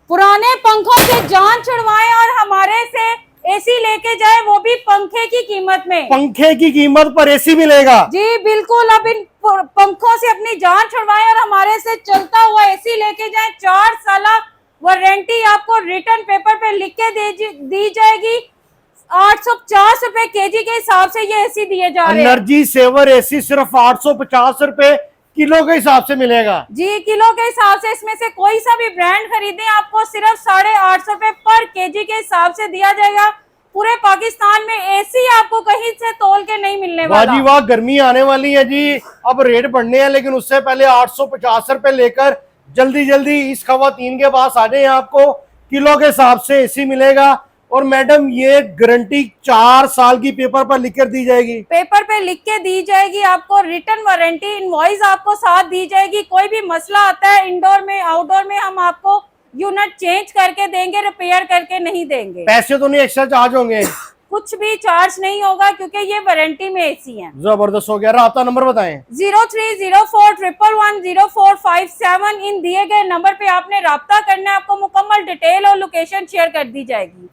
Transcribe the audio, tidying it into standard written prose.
पुराने पंखों से जान छुड़वाएं और हमारे से एसी लेके जाए, वो भी पंखे की कीमत में। पंखे की कीमत पर एसी मिलेगा। जी बिल्कुल, अब इन पंखों से अपनी जान छुड़वाएं और हमारे से चलता हुआ एसी लेके जाएं। 4 साल वारंटी आपको रिटर्न पेपर पे लिख के दी जाएगी। 850 रुपए केजी के हिसाब से ये एसी दिए जा रहे हैं। एनर्जी सेवर एसी सिर्फ 850 रुपए किलो के हिसाब से मिलेगा। जी किलो के हिसाब से, इसमें से कोई सा भी ब्रांड खरीदें आपको सिर्फ 850 रुपए पर केजी के हिसाब से दिया जाएगा। पूरे पाकिस्तान में एसी आपको कहीं से तोल के नहीं मिलने वाह वाला। जी वाह, गर्मी आने वाली है जी, अब रेट बढ़ने हैं, लेकिन उससे पहले 850 रुपए लेकर जल्दी जल्दी इस खवातीन के पास आ जाए। आपको किलो के हिसाब से एसी मिलेगा। और मैडम ये गारंटी 4 साल की पेपर पर लिख कर दी जाएगी। पेपर पे लिख के दी जाएगी आपको। रिटर्न वारंटी इनवॉइस आपको साथ दी जाएगी। कोई भी मसला आता है इंडोर में आउटडोर में, हम आपको यूनिट चेंज करके देंगे, रिपेयर करके नहीं देंगे। पैसे तो नहीं एक्स्ट्रा चार्ज होंगे? कुछ भी चार्ज नहीं होगा क्योंकि ये वारंटी में एसी है। जबरदस्त हो गया। राब्ता नंबर बताएं। 0304110457। इन दिए गए नंबर पे आपने राब्ता करना है। आपको मुकम्मल डिटेल और लोकेशन शेयर कर दी जाएगी।